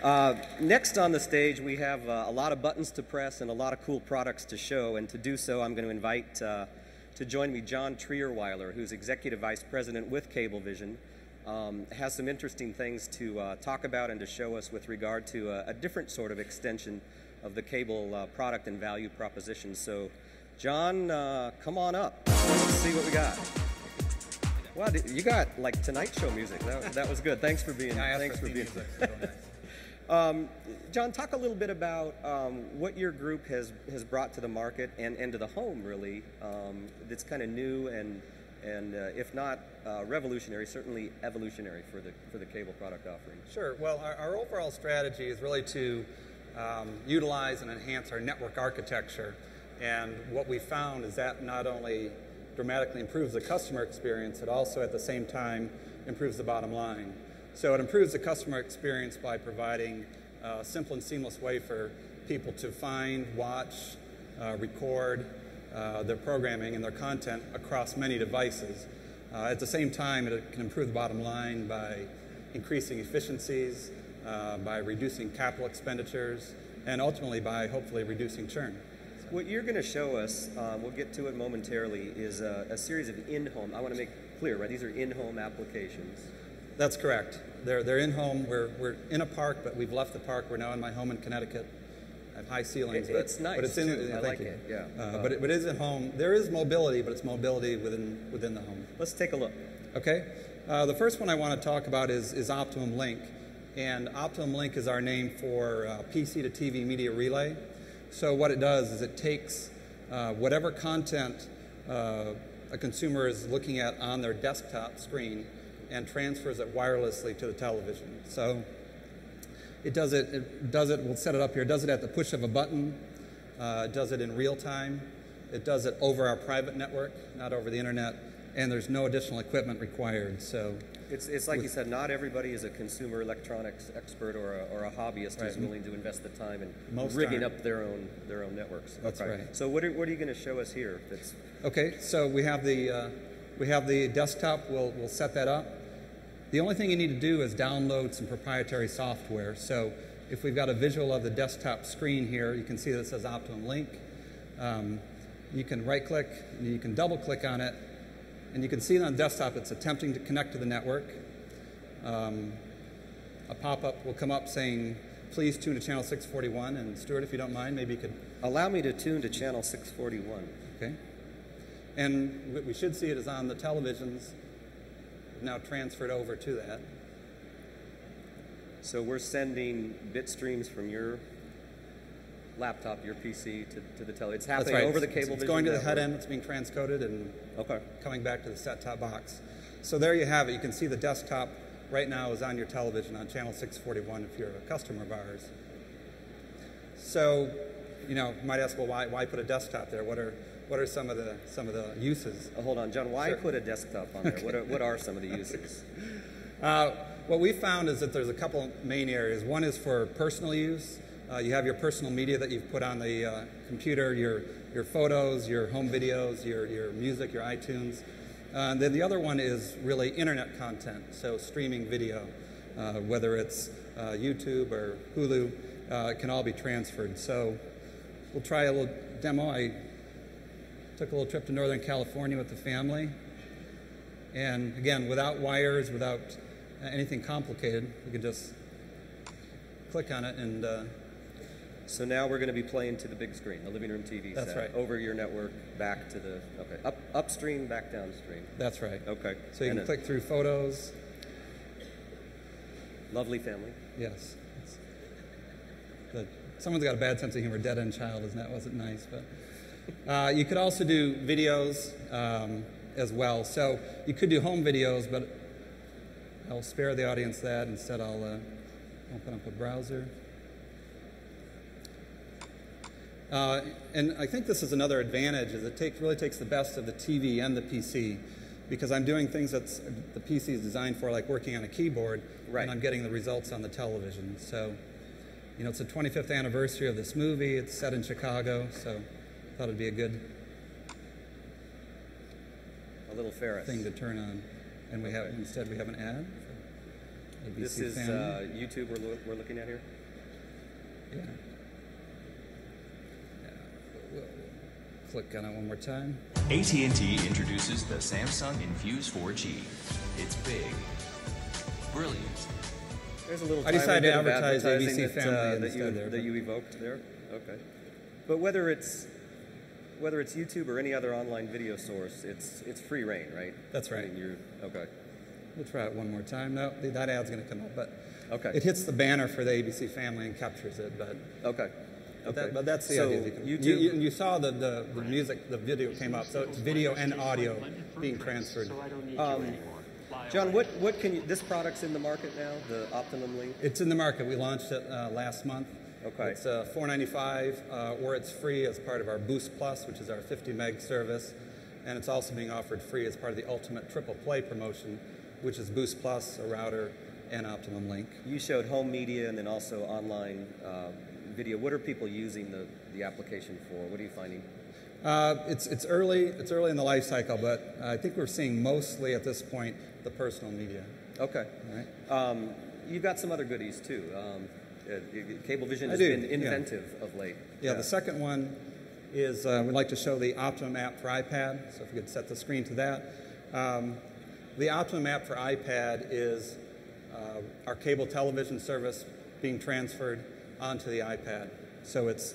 Next on the stage, we have a lot of buttons to press and a lot of cool products to show. And to do so, I'm going to invite to join me John Trierweiler, who's Executive Vice President with Cablevision. Has some interesting things to talk about and to show us with regard to a different sort of extension of the cable product and value proposition. So, John, come on up. Let's see what we got. Wow, you got like Tonight Show music. That was good. Thanks for being. Yeah, thanks for being. Music, so nice. John, talk a little bit about what your group has brought to the market and to the home, really. That's kind of new and if not revolutionary, certainly evolutionary for the cable product offering. Sure. Well, our overall strategy is really to utilize and enhance our network architecture. And what we found is that not only dramatically improves the customer experience, it also at the same time improves the bottom line. So it improves the customer experience by providing a simple and seamless way for people to find, watch, record their programming and their content across many devices. At the same time, it can improve the bottom line by increasing efficiencies, by reducing capital expenditures, and ultimately by hopefully reducing churn. What you're going to show us, we'll get to it momentarily, is a series of in-home. I want to make clear, right? These are in-home applications. That's correct. They're in-home. We're in a park, but we've left the park. We're now in my home in Connecticut. I have high ceilings. It's nice. But it's in. I like it. Yeah. But it is at home. There is mobility, but it's mobility within the home. Let's take a look. Okay. The first one I want to talk about is Optimum Link, and Optimum Link is our name for PC to TV media relay. So what it does is it takes whatever content a consumer is looking at on their desktop screen and transfers it wirelessly to the television. So it does it, we'll set it up here, it does it at the push of a button, it does it in real time, it does it over our private network, not over the internet, and there's no additional equipment required. So it's like you said, not everybody is a consumer electronics expert or a hobbyist who's willing to invest the time in rigging up their own networks. That's right. So what are you going to show us here? Okay, so we have the desktop. We'll set that up. The only thing you need to do is download some proprietary software. So if we've got a visual of the desktop screen here, you can see that it says Optimum Link. You can right-click, and you can double-click on it, and you can see on the desktop it's attempting to connect to the network. A pop-up will come up saying, please tune to channel 641. And Stuart, if you don't mind, maybe you could... Allow me to tune to channel 641. Okay. And what we should see it is on the televisions, now transferred over to that. So we're sending bit streams from your laptop, your PC, to the television. It's happening over the Cablevision. It's going to the head end, it's being transcoded, and coming back to the set-top box. So there you have it. You can see the desktop right now is on your television on channel 641 if you're a customer of ours. So, you might ask, well, why put a desktop there? What are some of the uses? Hold on, John. Why put a desktop on there? Okay. What are some of the uses? What we found is that there's a couple main areas. One is for personal use. You have your personal media that you've put on the computer, your photos, your home videos, your music, your iTunes. Then the other one is really internet content, so streaming video, whether it's YouTube or Hulu, it can all be transferred. So we'll try a little demo. I took a little trip to Northern California with the family, and again, without wires, without anything complicated, you could just click on it and... So now we're going to be playing to the big screen, the living room TV set. That's right. Over your network, back to the, upstream, back downstream. That's right. Okay. So you can click through photos. Lovely family. Yes. Good. Someone's got a bad sense of humor, dead-end child, wasn't nice. But you could also do videos as well. So you could do home videos, but I'll spare the audience that. Instead, I'll open up a browser. And I think this is another advantage, is it really takes the best of the TV and the PC, because I'm doing things that the PC is designed for, like working on a keyboard, and I'm getting the results on the television. So, it's the 25th anniversary of this movie. It's set in Chicago, so I thought it'd be a good little Ferris thing to turn on. And instead we have an ad. This is YouTube we're looking at here? Yeah. We'll click on it one more time. AT&T introduces the Samsung Infuse 4G. It's big, brilliant. There's a little I decided to advertise advertising ABC Family that you evoked there. Okay. But whether it's YouTube or any other online video source, it's free reign, right? That's right. I mean, okay. We'll try it one more time. No, that ad's going to come up, but okay. It hits the banner for the ABC Family and captures it. But okay. Okay. But that's the so idea. You saw the music, the video came up, so it's video and audio being transferred. John, what can you? This product's in the market now, the Optimum Link. It's in the market. We launched it last month. Okay. It's $4.95, or it's free as part of our Boost Plus, which is our 50 meg service, and it's also being offered free as part of the Ultimate Triple Play promotion, which is Boost Plus, a router, and Optimum Link. You showed home media and then also online video. What are people using the application for? What are you finding? It's early in the life cycle, but I think we're seeing mostly at this point the personal media. Okay. All right. You've got some other goodies too. Cablevision has been inventive of late. Yeah, the second one is we'd like to show the Optimum app for iPad. So if you could set the screen to that. The Optimum app for iPad is our cable television service being transferred onto the iPad. So it's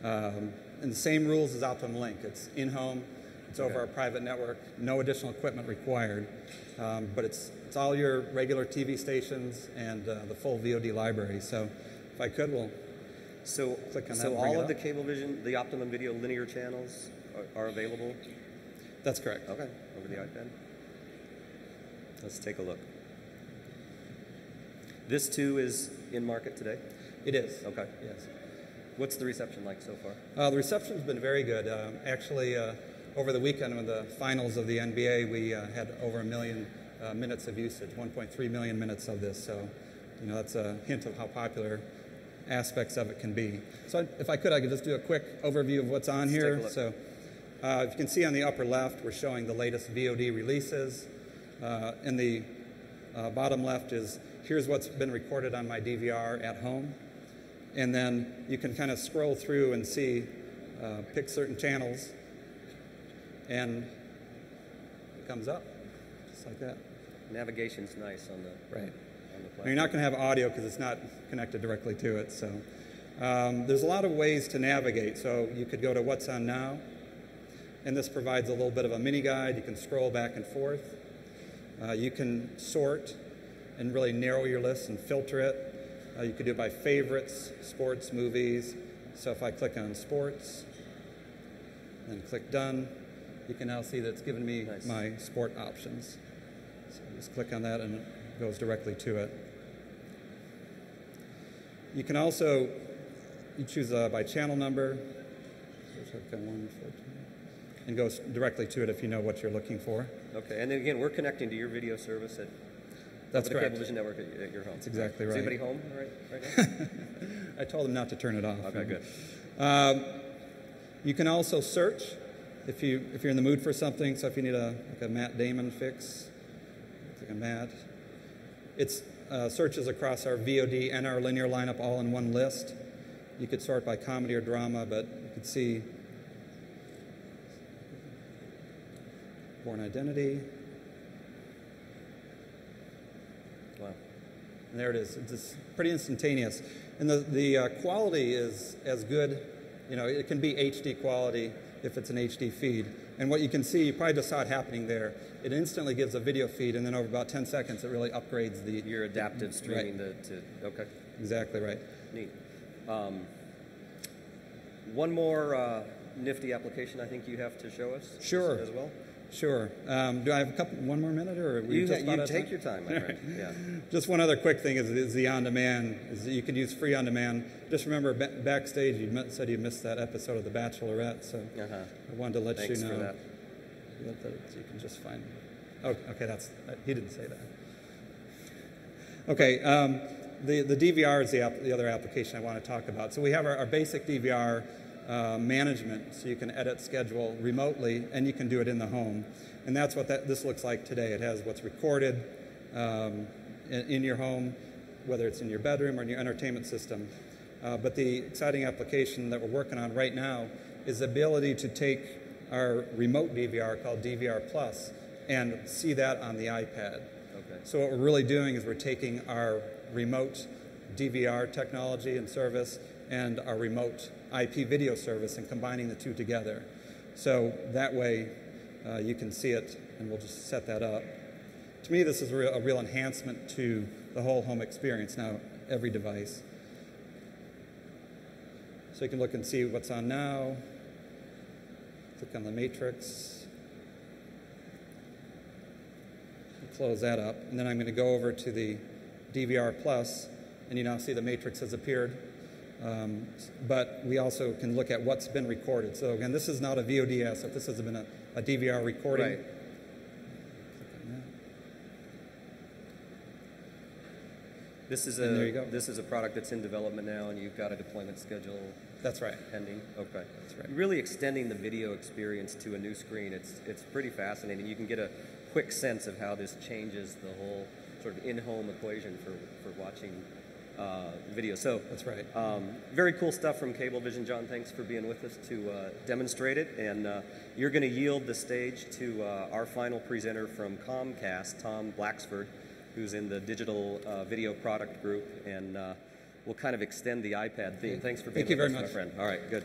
in the same rules as Optimum Link. It's in-home, it's over our private network, no additional equipment required, but it's all your regular TV stations and the full VOD library. So if I could, we'll click on that. So all of the Cablevision, the Optimum Video linear channels are available? That's correct. Okay, over the iPad. Let's take a look. This too is in market today? It is. Okay. Yes. What's the reception like so far? The reception's been very good. Actually, over the weekend with the finals of the NBA, we had over 1 million minutes of usage, 1.3 million minutes of this. So, that's a hint of how popular aspects of it can be. So if I could just do a quick overview of what's on here. So if you can see on the upper left, we're showing the latest VOD releases. In the bottom left is, here's what's been recorded on my DVR at home. And then you can kind of scroll through and see, pick certain channels, and it comes up, just like that. Navigation's nice on the right. On the platform. Now, you're not going to have audio because it's not connected directly to it. So there's a lot of ways to navigate. So you could go to What's On Now, and this provides a little bit of a mini guide. You can scroll back and forth. You can sort and really narrow your list and filter it. You could do it by favorites, sports, movies. So if I click on sports, and click done, you can now see that it's given me my sport options. So just click on that and it goes directly to it. You can also, you choose by channel number, and goes directly to it if you know what you're looking for. Okay, and then again, we're connecting to your video service at That's the correct. Cablevision network at your home. That's exactly right. Is anybody home right now? I told them not to turn it off. Okay, good. You can also search if you're in the mood for something. So if you need like a Matt Damon fix, like a Matt, it's searches across our VOD and our linear lineup all in one list. You could sort by comedy or drama, but you could see Born Identity. Wow. And there it is. It's just pretty instantaneous. And the quality is as good. It can be HD quality if it's an HD feed. And what you can see, you probably just saw it happening there. It instantly gives a video feed, and then over about 10 seconds, it really upgrades your adaptive streaming to okay. Exactly right. Neat. One more nifty application I think you have to show us. Sure. As well. Sure. Do I have one more minute, or you take your time, my friend. Yeah. Just one other quick thing is the on-demand. Is that you could use free on-demand. Just remember, backstage, you said you missed that episode of The Bachelorette, so I wanted to let Thanks you know. for that. You can just find. Oh, okay. He didn't say that. Okay. The DVR is the other application I want to talk about. So we have our basic DVR. Management, so you can edit schedule remotely, and you can do it in the home. And that's what this looks like today. It has what's recorded, in your home, whether it's in your bedroom or in your entertainment system. But the exciting application that we're working on right now is the ability to take our remote DVR called DVR Plus and see that on the iPad. Okay. So what we're really doing is we're taking our remote DVR technology and service and our remote IP video service and combining the two together. So that way you can see it, and we'll just set that up. To me, this is a real enhancement to the whole home experience now, every device. So you can look and see what's on now. Click on the matrix. Close that up. And then I'm going to go over to the DVR Plus, and you now see the matrix has appeared. But we also can look at what's been recorded. So again, this is not a VOD asset. This has been a DVR recording. Right. This is a product that's in development now, and you've got a deployment schedule. That's right. Pending. Okay. That's right. Really extending the video experience to a new screen. It's pretty fascinating. You can get a quick sense of how this changes the whole sort of in-home equation for watching video. So that's right. Very cool stuff from Cablevision. John, thanks for being with us to demonstrate it. And you're going to yield the stage to our final presenter from Comcast, Tom Blacksford, who's in the digital video product group, and we'll kind of extend the iPad theme. Thanks for being with us, my friend. All right, good.